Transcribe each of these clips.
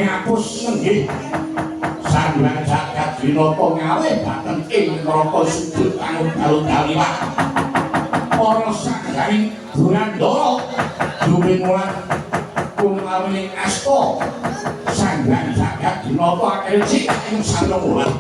ngapus nenggih Sandang jagat dinata ngawe baten ing neraka sujud kanggo dalu-dalu liwat para sanggaring Durandara dumimulan kumawing asta Sandang jagat dinata akhir cicak ing sandang ulan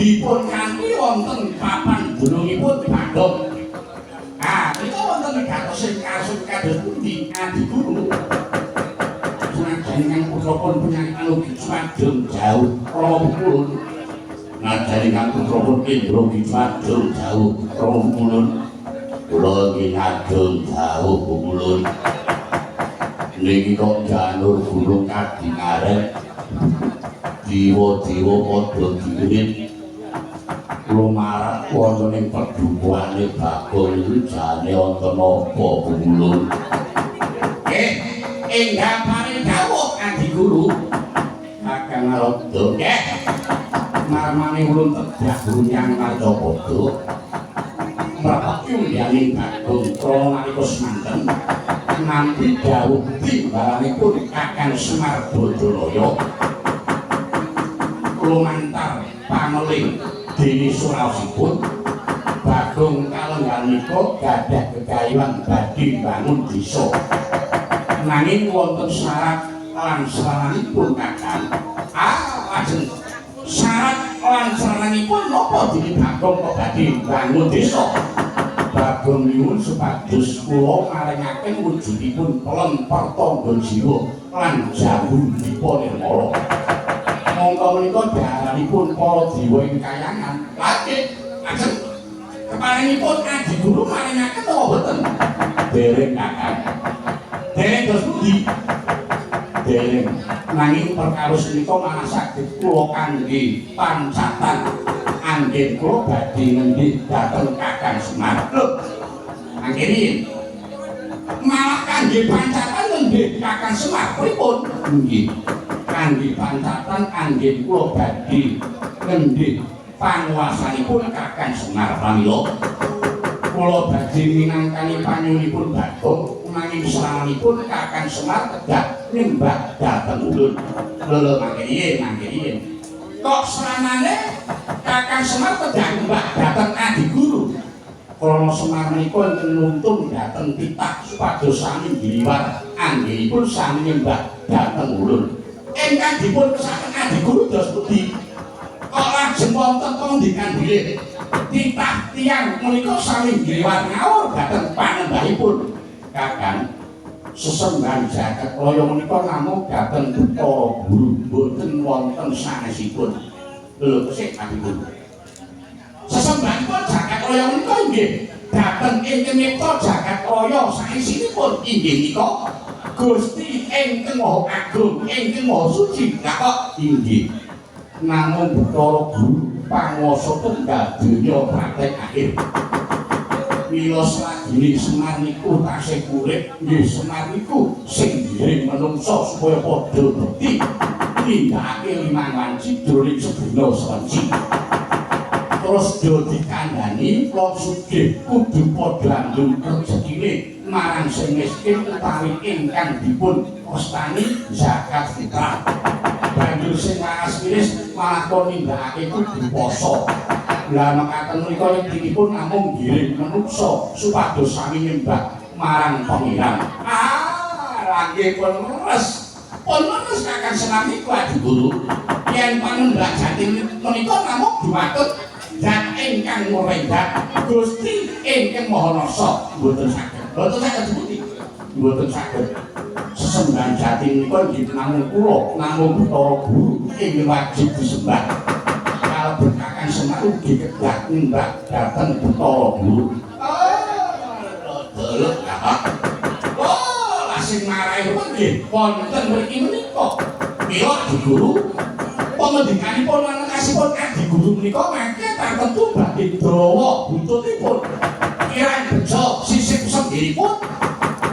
dipun kanthi wonten papan gunungipun Bagong. Nika wonten gatos sing kasut kados pundi Adi Guru. Senajan putrapun penyanyian ugi swadeng jauh Rama Pulun. Najan putrapun Indra ugi swadeng jauh Rama Pulun. Kula nggih ngagem jauh Pulun. Niki kok janur gunung Kadingaren. Diwa-diwa padha diirit lumarat wonten ing pedukuhane Bagong iki jane wonten apa Pulun. Enggak paring dawuh Adi Guru. Kakang Narada nggih. Marmane ulun tedah gunyang Majapada. Mrepeki yaning Bagong kala nalika semanten nampi dawuh timbalanipun Kakang Semar Bajraya. Lumantar pameling dene suraosipun Bagong kalengganika gadah kekayuhan badhe bangun desa. Nanging wonten syarat lan saranipun Kakang. Lajeng syarat lan saranipun napa dene Bagong kok badhe bangun desa? Bagong nyuwun supados kula maringaken wujudipun pelempar tangga jiwa lan jambu dipa nirmala. Monggo menika daharanipun para dewa ing kayangan. Lajeng keparingipun Adi Guru maringaken apa boten? Dereng Kakang. Dereng dos pundi? Dereng. Nanging perkawis menika manah saged kula kangge pancatan anggen kula badhe ngendhi dhateng Kakang Semar. Lho, anggen malah kangge pancatan ngendhi Kakang Semar pripun? Nggih. Kangge pancatan anggen kula badhe ngendhi panguwasanipun Kakang Semar pramila. Kula badhe minangkani panyunipun Bathara nanging sawanipun Kakang Semar kedah nyembah dhateng ulun. Lho mangke kok sranane Kakang Semar kedah nyembah dhateng Adi Guru. Krana Semar menika nuntun dhateng titah supados sami ngliwat anggenipun sami nyembah dhateng ulun. Ingkang dipun kesaken Adi Guru dos pundi? Kok lajeng wonten pangandikan bilih titah tiyang menika sami ngliwat ngawur dhateng panembahipun. Kakang sesembahan jagat kaya menika namung dhateng Bathara Guru boten wonten sanesipun. Lho sik Adi Guru. Sesembahanipun jagat kaya menika inggih dhateng ingkang nyipta jagat kaya saesinipun inggih menika Gusti ingkang Maha Agung, ingkang Maha Suci. Lah kok inggih namung Bathara Guru panguwasa tunggal donya praktek akhir. Mila selagine Semar niku tasih urip, nggih Semar niku sing ngiring manungsa supaya padha bekti nindakake limangan cidhuling sedina sawenci. Terus do dikandhani wong sugih kudu padha andung rezekine marang sing miskin utawi ingkang dipun wastani zakat fitrah. Banjur sing waras wiris malah kon nindakake kudu poso. Lah mekaten menika intinipun namung ngiring manungsa supados sami nyembah marang Pangeran. Nggih pun leres. Pun leres Kakang Semar niku Adi Guru. Yen panembah jati menika namung dumateng zat ingkang murenggat Gusti ingkang Maha Nasa. Mboten saged. Mboten saged sepundi. Mboten saged. Sesembahan jati menika nggih namung kula, namung Bathara Guru ing wajib disembah. Kakang Semar ugi kedah nyembah dhateng Bathara Guru. Delok ya. Lah sing marahi nggih wonten mriki menika. Mila Adi Guru pamendikanipun lan kasipun Adi Guru menika mangke tartemtu badhe dawa buntutipun. Kirang bejo sisih sendhiripun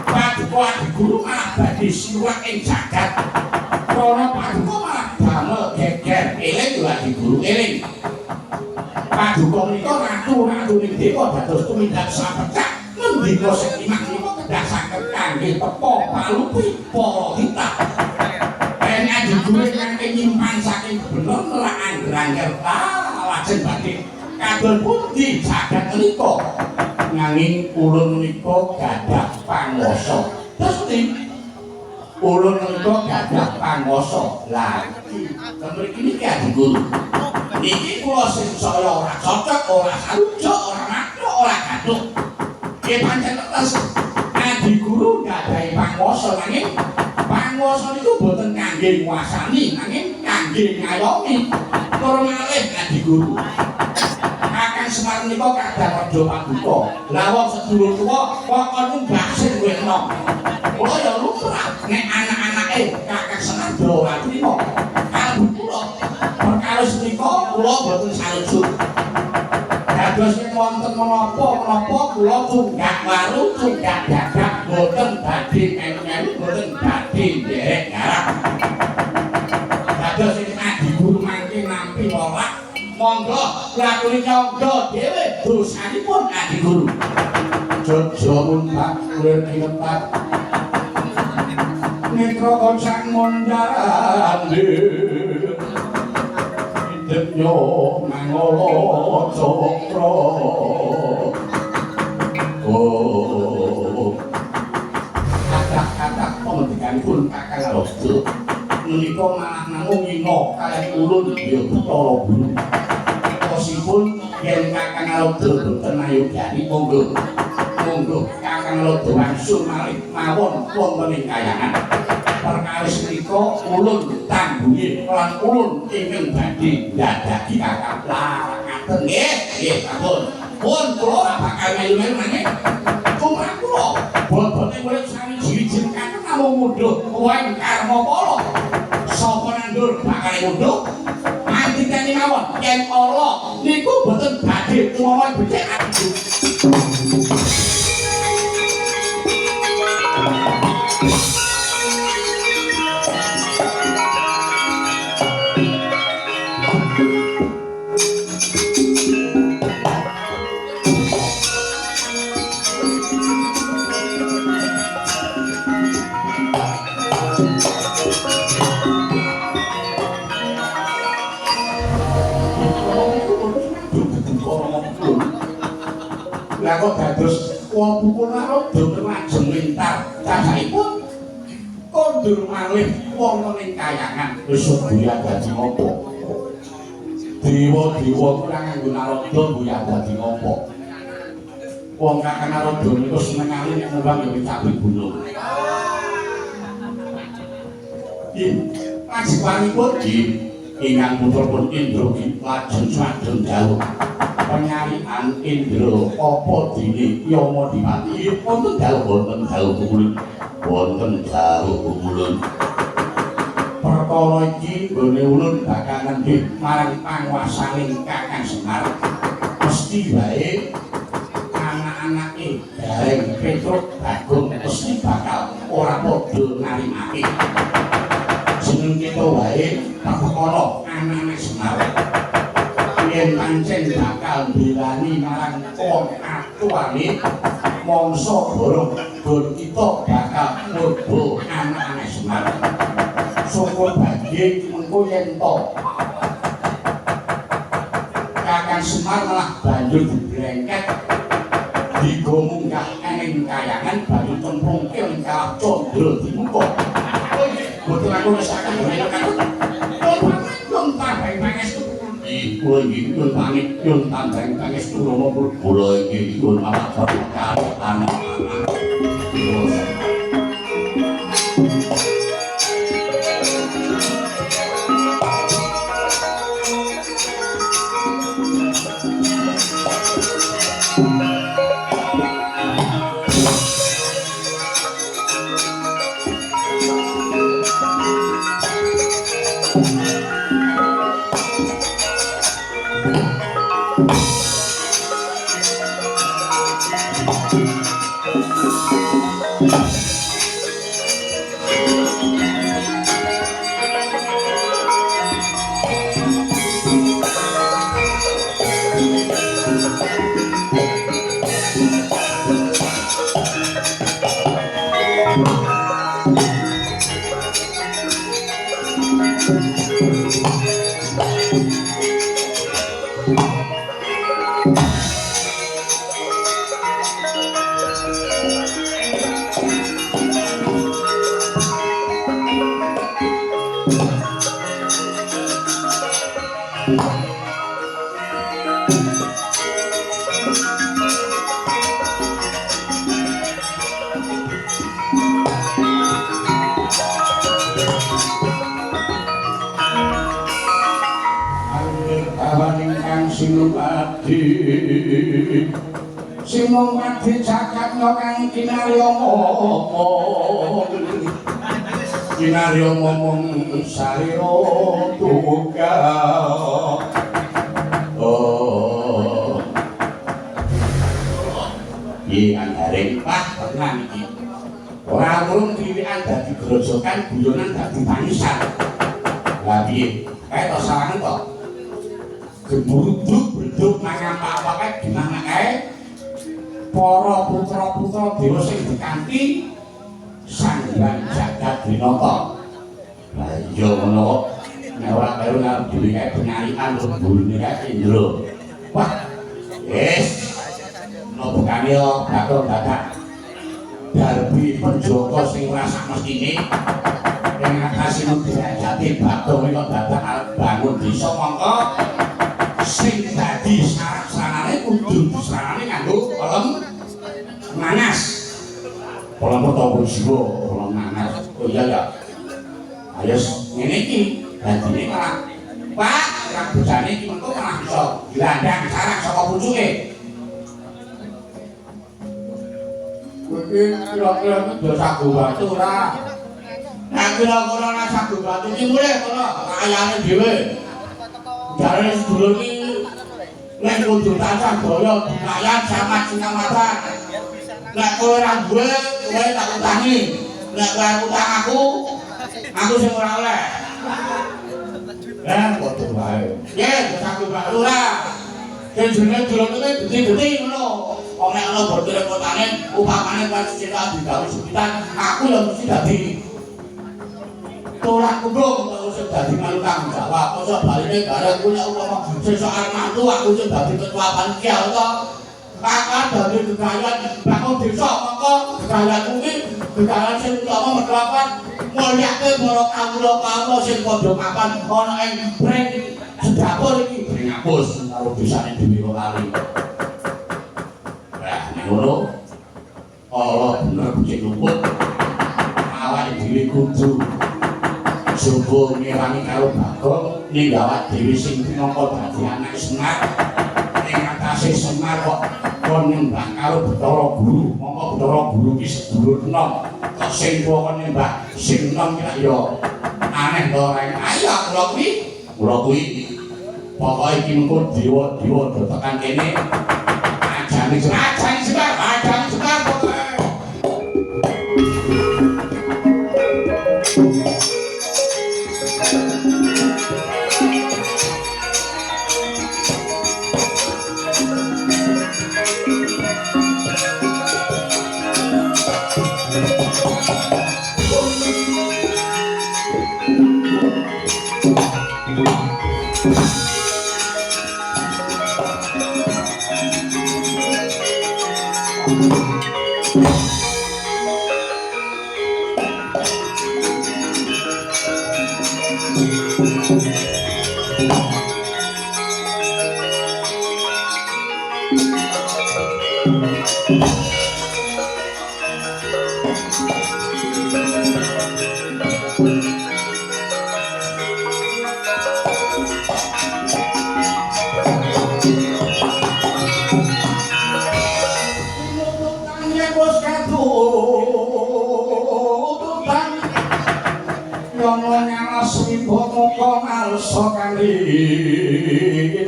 Paduka Adi Guru malah badhe siwak ing jagat. Krana Paduka malah damel geger eling lho Adi Guru eling. Paduka menika ratu ning dewa dados tumindak sapecak mendika sing limang menika kedah saged kangge tepa palupi para titah. Ben Adi Guru kangge nyimpan saking bener nelak angger-angger lajeng badhe kadon pundi jagat menika. Nanging ulun menika gadah panguwasa. Terus pundi? Ulun menika gadah panguwasa. Lah mriki niki Adi Guru. Niki kula sing saya ora cocok, ora sarujuk, ora makluk, ora gaduh. Nggih pancen leres. Adi Guru gadahi panguwasa nanging panguwasa niku boten kangge nguasani, nanging kangge ngayomi. Tur malih Adi Guru. Kakang Semar menika kadah padha paduka. Lah wong sedulur tuwa kok nyembah sing kowe enom. Kula ya lumrah nek anak-anake Kakang Semar ora trima. Kalbu kula perkawis menika kula boten sarujuk. Dados yen wonten menapa kula tunggak waru, tunggak dadak boten badhe melu-melu, boten badhe nderek garap. Dados yen Adi Guru mangke nampi wolak monggo lakune nyangga dhewe dosanipun Adi Guru. Jojo muntak kulir kinepat netra konsang mondane hidupnya mangolo cokro. Kata-kata pemendikanipun Kakang Raja menika malah namung ngina kalih ulun ya Bathara Guru. Posipun yen Kakang Raja boten ayogani monggo Kakang Raja wangsul malih mawon wonten ing kayangan. Perkawis menika ulun tanggunge lan ulun ingkang badhe ndadaki Kakang ngaten nggih sampun. Pun kula bakal melu-melu nanging tumrap kula boten urip sami jiji Kakang namung mundhuh wae karma pala. Sapa nandur bakal mundhuh? Andikane ini mawon yen Allah niku boten badhe umpama becik adu. Lah kok dados wong pukul karo do lajeng lintar cacahipun kondur malih wong ning kayangan wis buya dadi ngopo dewa-dewa kurang nganggo naroda buya dadi ngopo wong kakang naroda niku senengane nek ngembang yo capi gunung Lajengipun ingkang putripun Indra lajeng sadeng dawuh penyarian Indra apa dene Yama Diwati wonten dawuh kumulun wonten dawuh kumulun perkara iki nggone ulun bakal ngendhih marang panguwasaning Kakang Semar mesti wae anak-anake Gareng Petruk Bagong mesti bakal ora padha narimake jeneng kita wae pakono anak-anak Semar yen pancen bakal mbelani marang wong atuane mangsa borong gon kita bakal mlebu anak-anak Semar saka bagian mengko yen to Kakang Semar malah banjur dibrengket digomunggah ning kayangan banjur cemplungke ing kawah Candra Dimuka boten aku rasaken Kuwi iki pun pamit yen tandang pangestu Rama kula iki pun malah karo anak-anak. Sinumati cakapnya kang kinarya ngomong sarira tunggal kan Gareng Pak tenan iki ora mung kliwikan dadi grojokan guyonan dadi tangisan lha piye kae to sawangen to gebruduk nang apa kae gimana kae para putra-putra dewa sing dikanthi Sanghyang Jagadinata. Lah iya ngono kok nek ora karo ngarep dhewe kae penyarian gurune kae Indra. Wah. Yes. Nopo kane yo bakal dadak darbi penjoko sing rasa mestine ing atasipun derajate Bagong kok dadak arep bangun desa mongko sing dadi syarat-syaratane kudu disarane nganggo kolom nanas. Kolom Pertapa Jiwa, kolom nanas. Oh iya ya. Ayo ngene iki dadine malah Pak, ora bojane iki mengko malah iso dilandang sarang saka pucuke. Kuwi kira-kira do sagu batu ora. Nek kira-kira ora sagu batu iki mulih kono kayane dhewe. Jarane sedulur iki nek kudu tansah daya layan samad sinamatan. Nek kowe ora duwe, kowe tak utangi. Nek kowe utang aku sing ora oleh. Padha wae. Nggih, satu Pak Lurah. Sing jenenge dulur iki gede-gede ngono. Kok nek ana boten repotane upamane pas cita digawe sepitan, aku ya mesti dadi tolak kumplung kalau sing dadi karo tanggung jawab. Mosok baline bareng ku nek upama sesuk arep mantu aku sing dadi ketua panitia to. Kakak dadi gegayan bangun desa mongko gegayan kuwi gegayan sing utama merlawan mulyake para kawula-kawula sing padha mapan ana ing breng sedapur iki breng ngapus karo desane Dewi Kali. Nah, ngono Allah bener becik luput awake dhewe kudu sungguh ngewangi karo Bagong ninggawak dhewe sing minangka dadi anak Semar ing atase Semar kok kon nyembah karo Bathara Guru mongko Bathara Guru ki sedulur enom kok sing tuwa kon nyembah sing enom ki ya aneh to reng ayo kula kuwi pokoke iki mengko dewa-dewa do tekan kene ajane Semar pokoke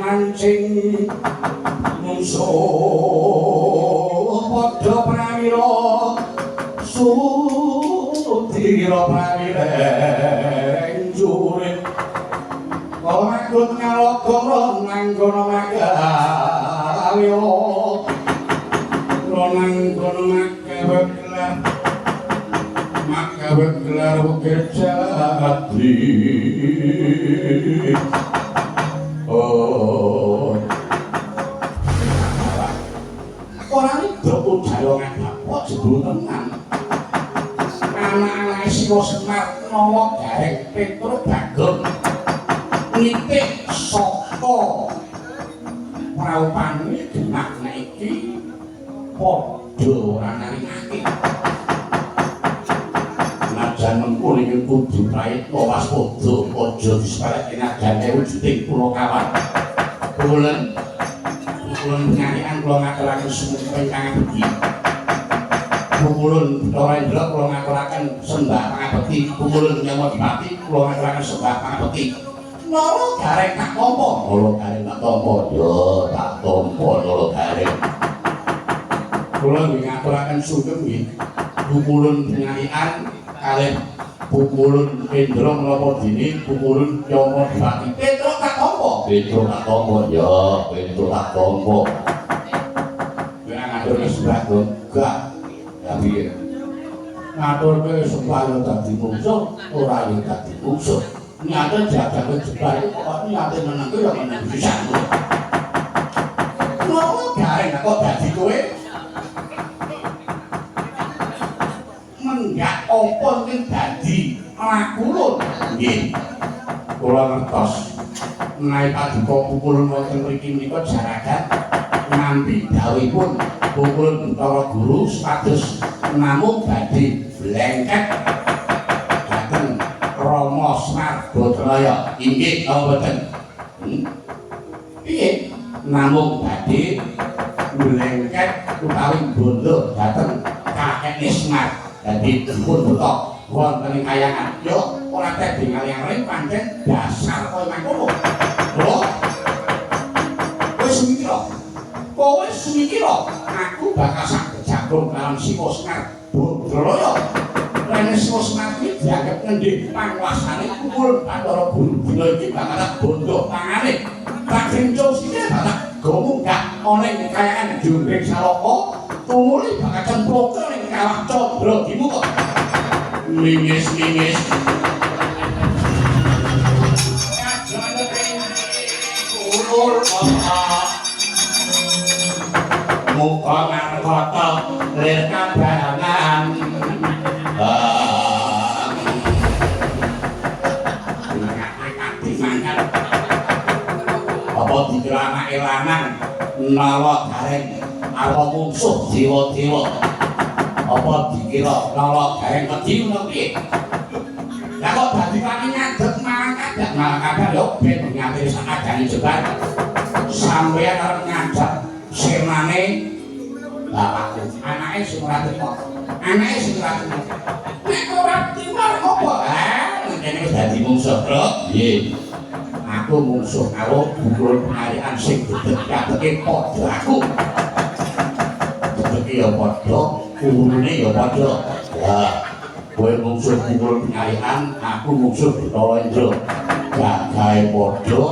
nancing musuh padha prawira sudira prawireng jurit ora kut nyalogara nanggono magalya nanggono magawe gelar bukit jati orang itu udayangan bapak jebul tenan anak-anak Siwa Semar nawa gareng Petro Bagong nitik saka praupane genakna iki padha ora naringake najan mengko iki kudu praitna waspada aja disepeleke nadane wujuding Purakawan bulan penyanyian kula ngaturaken sumangga ingkang abdi pumulun Dorendra kula ngaturaken sembah pangabekti pumulun Nyamodipati kula ngaturaken sembah pangabekti nara gareng tak tampa yo tak tampa nara gareng kula ngaturaken sugeng nggih pumulun penyanyian kalih pumulun Indra menapa dene pumulun Nyamodipati Petro tak tampa ya Petro tak tampa nek ngaturke sembah gak tapi ngaturke sembah dadi musuh ora yo dadi musuh nyata jagane jebal kok nyate menengke ya meneng pisan ngono gawe kok dadi kowe menggak apa sing dadi lakulun nggih kula ngertos menawi paduka pukulun wonten mriki menika jaragan nampi dawuhipun pukulun Bathara Guru supados namung badhe blengket dhateng Rama Semar Badraya inggih napa mboten piye namung badhe blengket utawi bondo dhateng kakekne Semar dadi dipun betok wonten ing kayangan yo ora tedhi kaliyan pancen dasar koyo mangkono lho kowe sumikira aku bakal saged jagung dalam Siwa Semar Badralaya. Rene Siwa Semar iki dianggep ngendih panguasane kumul Bathara Guru iki bakal bondo tangane. Tak kenco sithik bakal gomunggah ana ing kayaan Jundring Saloka tumuli bakal cemplung ning kawah Candra Dimuka. Mingis-mingis muka ngarkota lir kabarangan apa dikira anake lanang nala gareng apa mungsuh dewa-dewa apa dikira nala gareng wedi ngono piye lah kok dadi kami ngadeg marang kadang yo ben ngatiri sakadane jebar sampeyan arep ngajak semane bapakku anake sing ora trimo nek ora trimo apa ngene wis dadi mungsuh bro piye aku mungsuh karo bukur pengalihan sing dedek-dedeke padha aku dedeke ya padha urune ya padha ya kowe mungsuh bukur pengalihan aku mungsuh Ditawendra gagahe padha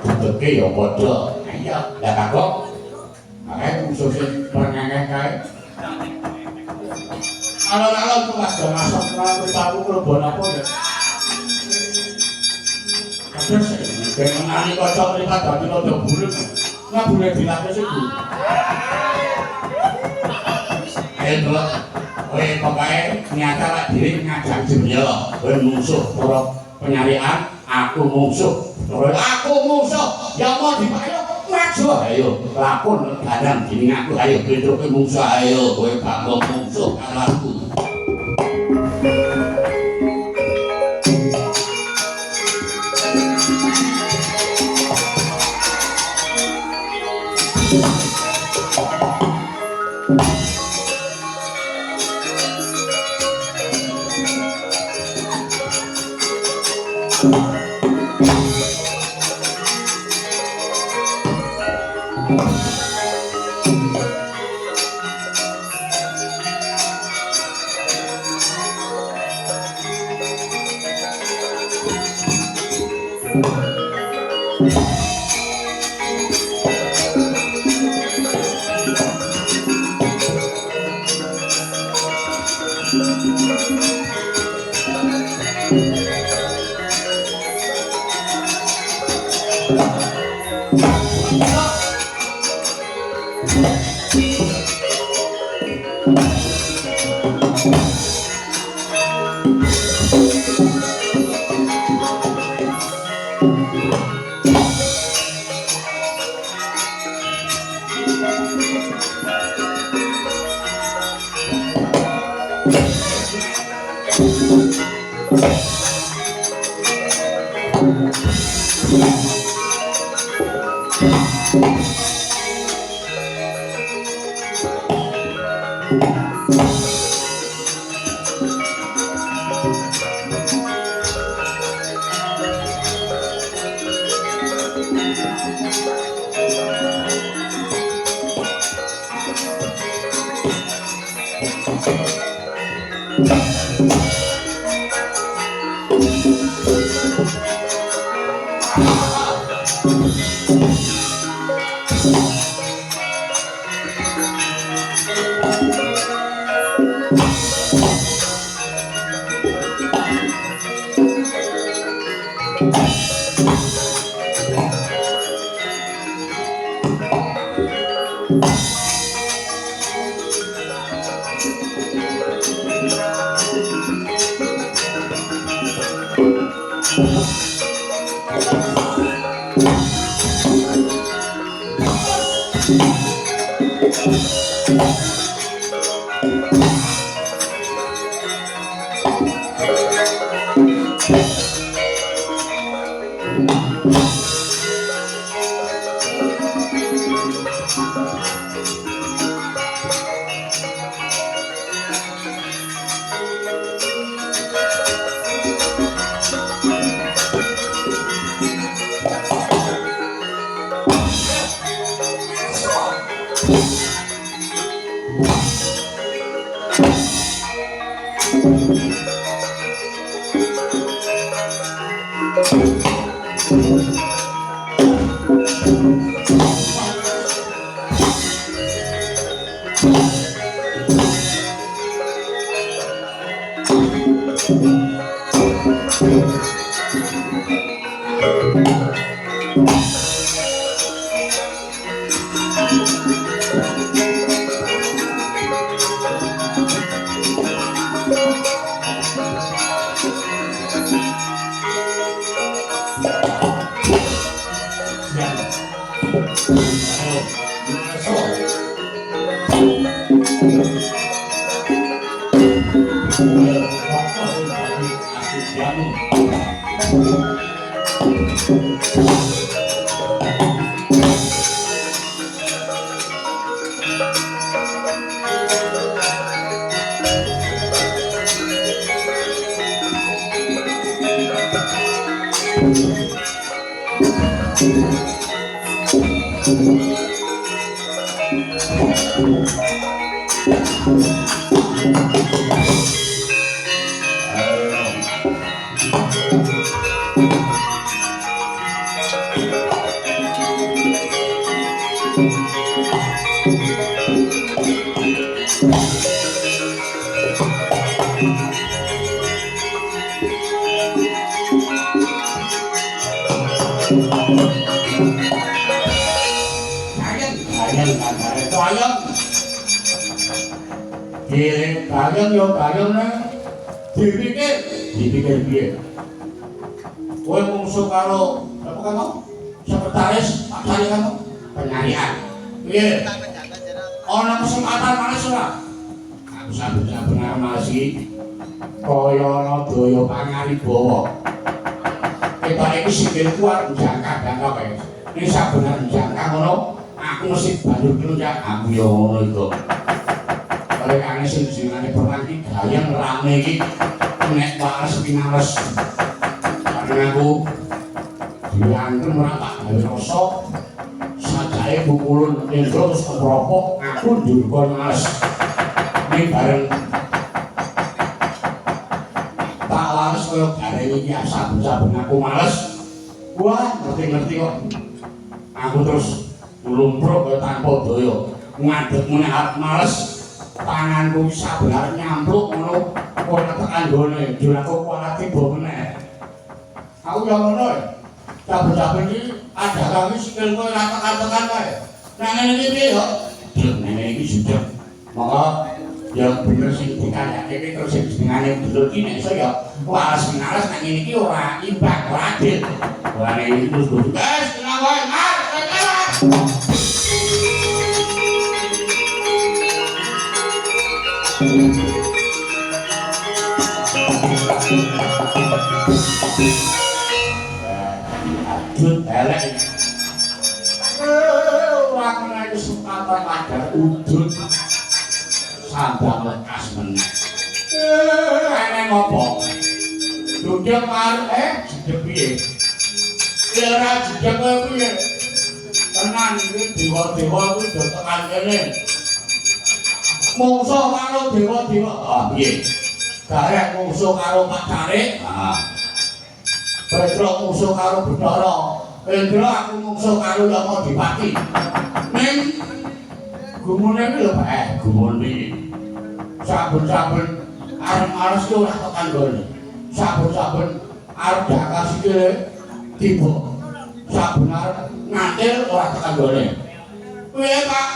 dedeke ya padha iya lah kok musuh sing pengangeng kae. Alon-alon kok ada masuk nang tahu klebon apa ya? Terus kenali kocok lipat dadi rada bulet. Nggak boleh dilake sih, Bu. Ayo, kowe pokoke nyata lek diri ngajak jemya, kowe musuh para penyarian, aku musuh. Ya mau dipayo maju ayo lakon kadang gini aku ayo bentuke musuh ayo kowe bakal musuh karo aku Kagem yo kagem dipikir piye kowe mungsuh karo apa kamu sekretaris Pak Sari kamu penyanyian piye ana kesempatan manis ora aku saben-saben arep malas iki kaya ana daya pangaribawa ketok iki sikilku arep jangka-jangka kae iki saben jangka ngono aku mesti banjur klunjak aku yo ngono iku oleh karena sing jenenge perang iki gayeng rame iki nek waras pinales karena aku dianten ora tak gawe rasa sajake bukulun endro terus kepropok aku njur males iki bareng tak laris kaya gareng iki saben-saben aku males wah ngerti-ngerti kok aku terus lumpruk kaya tanpa daya ngadeg meneh arep males tanganku saben arep nyampluk ngono ora tekan gone njur aku kuwati bo meneh aku yo ngono saben-saben iki ada kami sikilku ora tekan-tekan kae nang ngene iki piye yo ngene iki sudah maka yang bener sing dikandake iki terus sing jenengane bener iki nek iso ya waras minaras nang ngene iki ora imbang ora adil ora iki terus kudu guys tenang wae mar Adut elek ora kena kesempatan padha udut sambang lekas meneh ana ngopo duduk arep jedeg piye ora jedeg piye tenan iki dewa-dewa kuwi do tekan kene mungsuh karo dewa-dewa ah piye garek mungsuh karo Pak Carik Petro mungsuh karo Bathara Indra aku mungsuh karo Yamadipati ning gumune iki lho gumun iki saben-saben arep ares ki ora tekan gone saben-saben arep dakar sikile tiba saben arep ngantil ora tekan gone piye Pak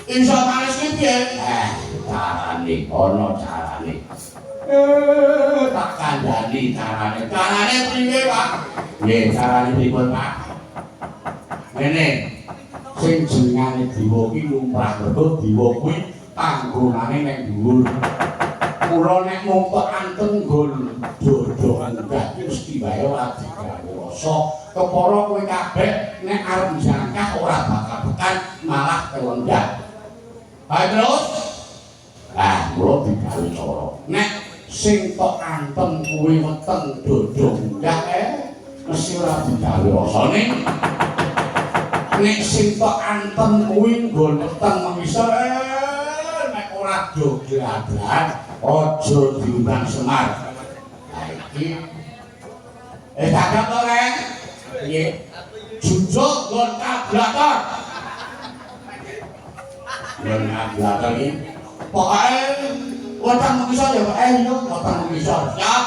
iso manis ki piye carane ana carane tak kandhani carane priye Pak nggih carane pripun Pak ngene sing jenengane dewa ki lumrah mergo dewa kuwi panggonane ning dhuwur kula nek mung anteng nggon dodo enggak ki mesti wae ora digawe rasa kepara kowe kabeh nek arep jangkah ora bakal tekan malah kelendhat terus kula digawe cara nek sing tok anteng kuwi weteng dodo enggak mesti ora digawe rasane nek sing tok antem kuwi nggon peteng mengisor nek ora dogel-adlan aja diundang Semar. Lah iki dadak to Reng. Piye? Jujuk nggon kablator. Nggon kablator iki pokoke weteng mengisor ya Pak yo weteng mengisor. Siap.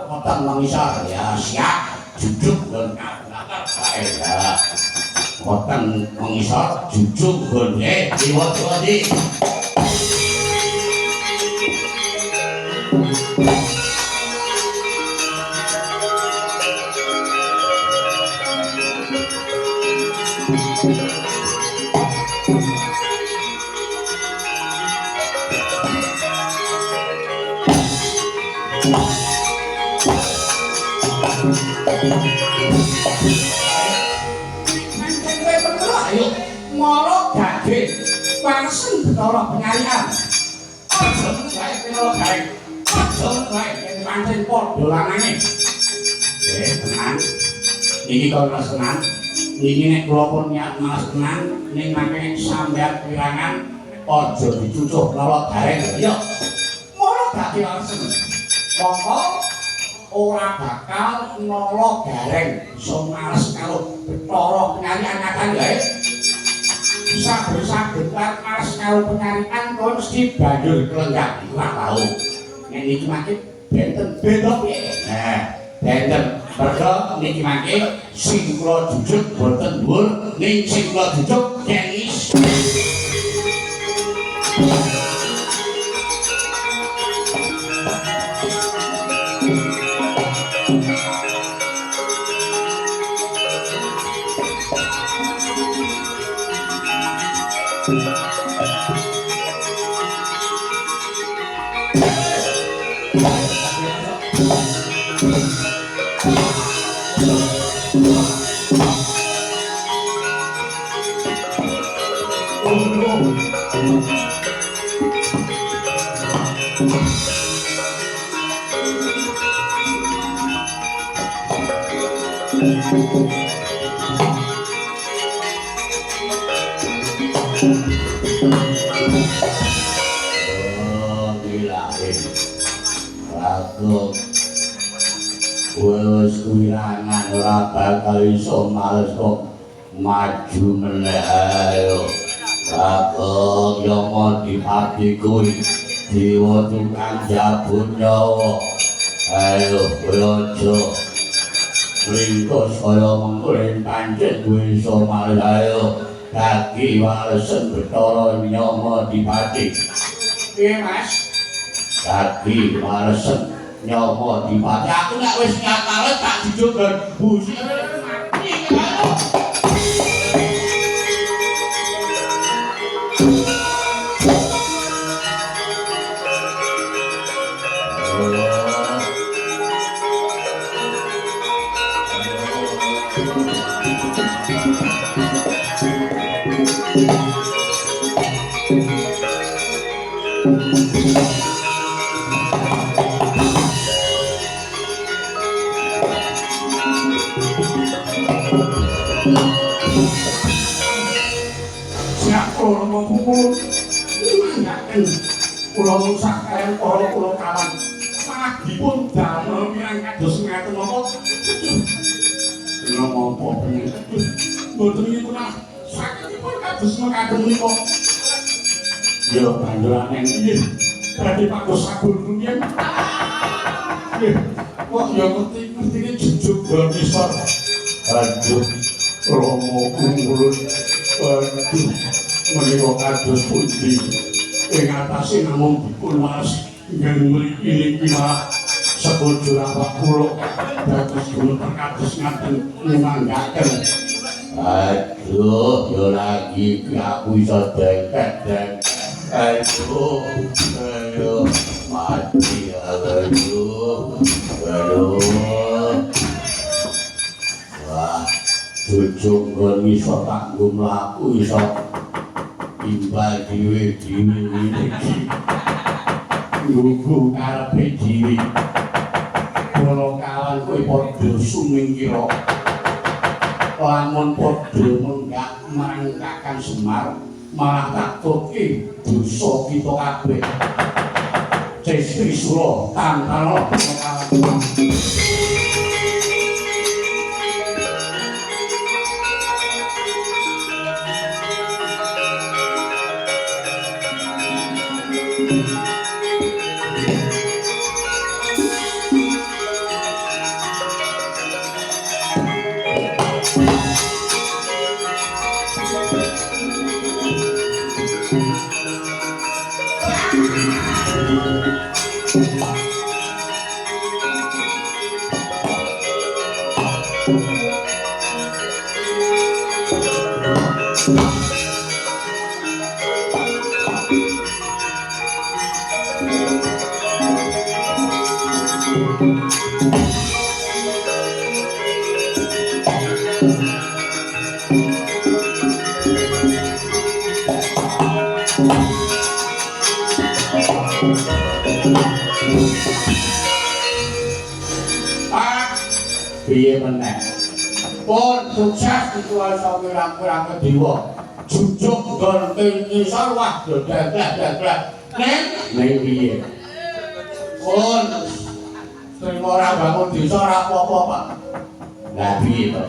Weteng mengisor ya siap. Jujuk nggon kablator bae ya. Weteng mengisor jujuk nggon diwot-woti. Ayo mara daging warsen betara penyarian aja wae kena gawe aja wae pancen padha lanane tenan iki kok tenan iki nek kula pun niat malas tenan ning mangke sampeyan wirangan aja dicucuk lara gareng ya mara daging warsen monggo ora bakal nolo gareng iso males karo betara penyarian akan wae saben-saben males karo penyarian kok mesti banjur kelenggak ora tau nek niki mangke benten beda piye benten mergo niki mangke sing kula jujuk boten dhuwur ning sing kula jujuk kengis wis wirangan ora bakal iso males kok maju meneh ayo Kakang Yama Dipati kuwi dewa tukang jabun nyawa ayo kowe aja ringkos kaya mengko pancen kowe iso males ayo dadi walesen Bathara Yama Dipati piye Mas dadi walesen Yama Dipati aku nek wis nyatale tak dijogon busi mati karo kula rusak kalian para kula kawan malah dipun damel mirang kados ngaten napa napa mboten niku lah sakitipun kados mekaten menika ya banjurane nggih badhe pados sabun rumiyin nggih kok ya ngerti-ngertine jujuk ganisor aduh Romo kumulun aduh menika kados pundi ing atase namung dipun waras ingkang mriki niki malah sepojo awak kula dados gumeter kados ngaten nyemanggaken aduh yo lagi aku iso dengket aduh ayo mati aduh wah cucuk ngon iso tak mlaku iso imbal dhewe-dhewe iki nggo karepe dhewe kula kawan kowe padha sumingkira lamun padha munggah marang Kakang Semar malah takutke dosa kita kabeh. Trisula tantala piye meneh pun sukses dikuasa pirang-pirang dewa jujuk gonting ngisor wah dadah ning piye pun sing ora bangun desa ora apa-apa Pak lah piye to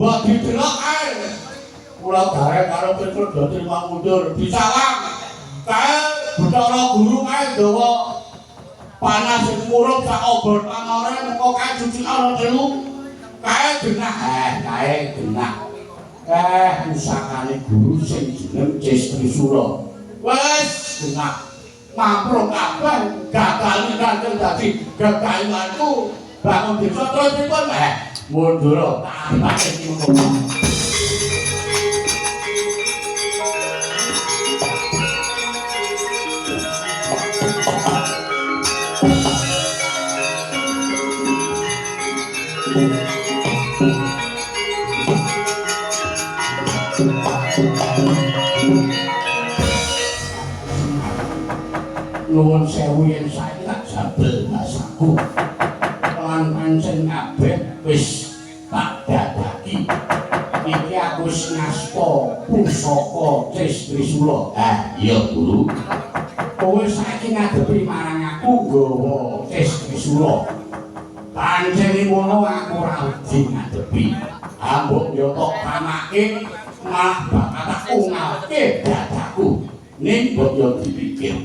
mbok didelok ae kula bareng karo Petrus do terima mundur disawang kae Bathara Guru kae dawa panas sing murup sak obor pamore mengko kae cuci ana telu kae genah usahane guru sing jeneng Trisula wis genah mampruk kabeh gagali kanthi dadi gagalanku bangun desa terus pripun mundur tak pakai ngono nuwun sewu yen saiki tak jabel masaku lan pancen kabeh wis tak dadaki iki aku wis ngasta pusaka Trisula iya Guru kowe saiki ngadepi marang aku nggawa Trisula pancen ngono aku ora wedi ngadepi ambok yo tok pamake malah bakal tak ungalke dadaku ning mbok yo dipikir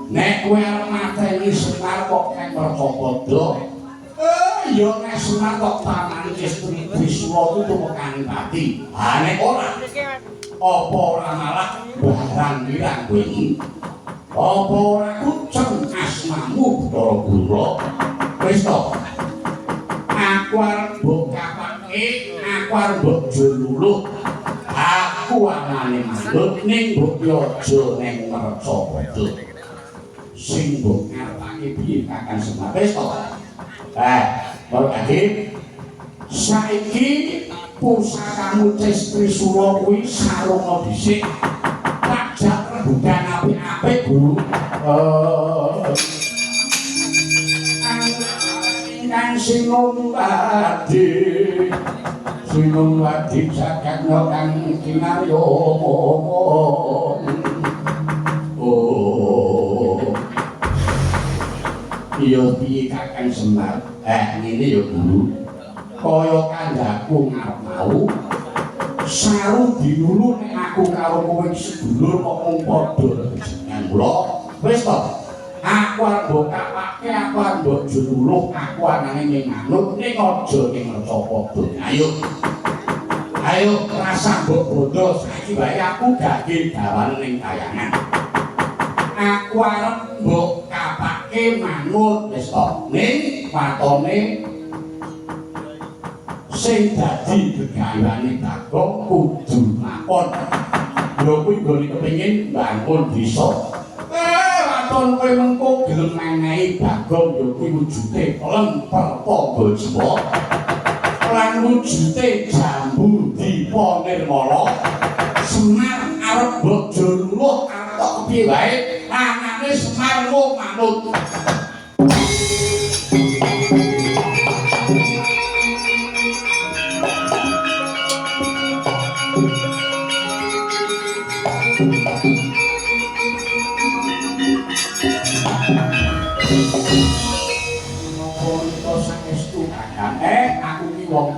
nek kowe arep mateni Semar kok nek Mercapada ya nek Semar kok tamani Trisula itu tumekani pati nek ora apa ora malah barang wirang wengi apa ora kuceng asmamu Bathara Guru wis to aku arep mbok kapake aku arep mbok jululuh aku anane mandut ning mbok aja ning Mercapada sing mbok ngarepake piye Kakang Semar wis to baru tadi saiki pusakamu Trisula kuwi sarunga dhisik tak jak rebutan apik-apik Guru ingkang sinung wadi jagatna kang kinarya iya piye Kakang Semar ngene ya Guru kaya kandhaku ngarep mau saru dilulu nek aku karo kowe sedulur kok mung padha jenengan kula wis to aku arep mbok kapake aku arep mbok jululuh aku anane ning manut ning aja ning Mercapada ayo rasa mbok bondo saiki bae aku dadi dawane ning kayangan aku arep mbok kapake manut wis to ning watone sing dadi gegawane Bagong kudu makon lho kuwi nggone kepengin bangun desa waton kowe mengko gelem menehi Bagong ya kuwi wujude lemper tangga jiwa lan wujude jambu dipa nirmala Semar arep mbok jululuh arep tok kepiye wae anane Semar mung manut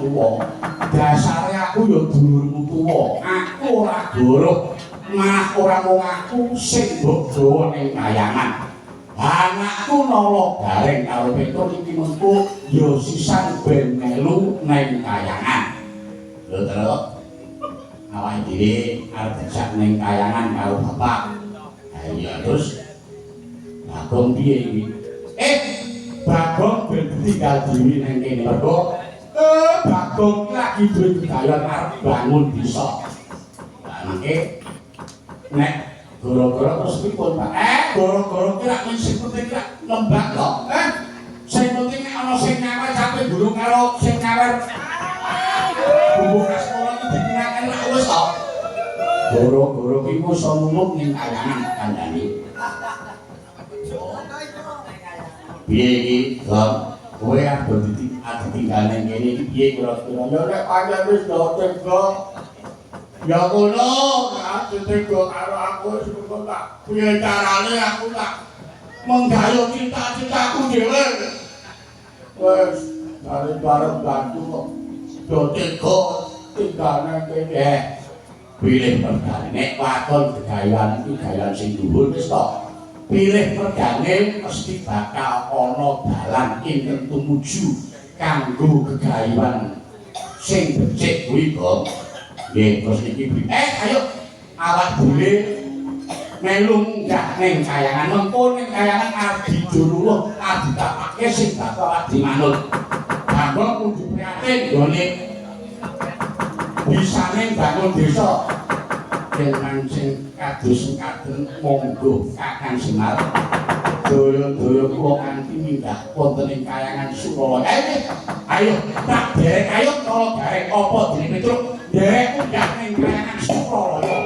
tuwa. Dasare aku ya dulurmu tuwa. Aku ora goroh. Malah ora mung aku sing mbok gawa ning kayangan. Anakku nolo gareng karo Petruk iki mengko ya sisan ben melu ning kayangan. Lho terus awake dhewe arep dijak ning kayangan karo bapak. Ha iya terus Bagong piye iki? Bagong ben tinggal dhewe ning kene mergo Bagong lagi duwe kegayan arep bangun desa. Lah mangke nek gara-gara terus pripun, Pak? Gara-gara ki lak sing penting lak lembak kok. Sing penting nek ana sing nyawer sampe guru karo sing nyawer. Bumbu sekolah iki digunakan lak wis kok. Gara-gara ki wis numuk ning kayangan kandhane. Piye iki, Gong? Kowe ado ditinggal ning kene iki piye kira-kira? Ya nek pancen wis do tega. Ya ngono, aku tega karo aku wis kok tak piye carane aku tak menggayo cita-citaku dhewe. Wes bareng bantu kok. Do tega tinggal nang kene. Pilih perdane nek wakon gegayan iki gayan sing dhuwur wis to. Pilih perdane mesti bakal ana dalan ingkang tumuju kanggo gegayuhan sing becik kuwi kok. Nggih, terus iki ayo awak dhewe melu munggah ning kayangan mengko ning kayangan arep dijuluh arep ditapake sing bakal dimanut. Bagong kudu prihatin gone bisane bangun desa dengan sing kados kadang monggo Kakang Semar. Daya-daya kula kanthi minggah wonten ing kayangan Suralaya. Ayo tak derek ayo kala garek apa dene Petruk derek munggah ning kayangan Suralaya.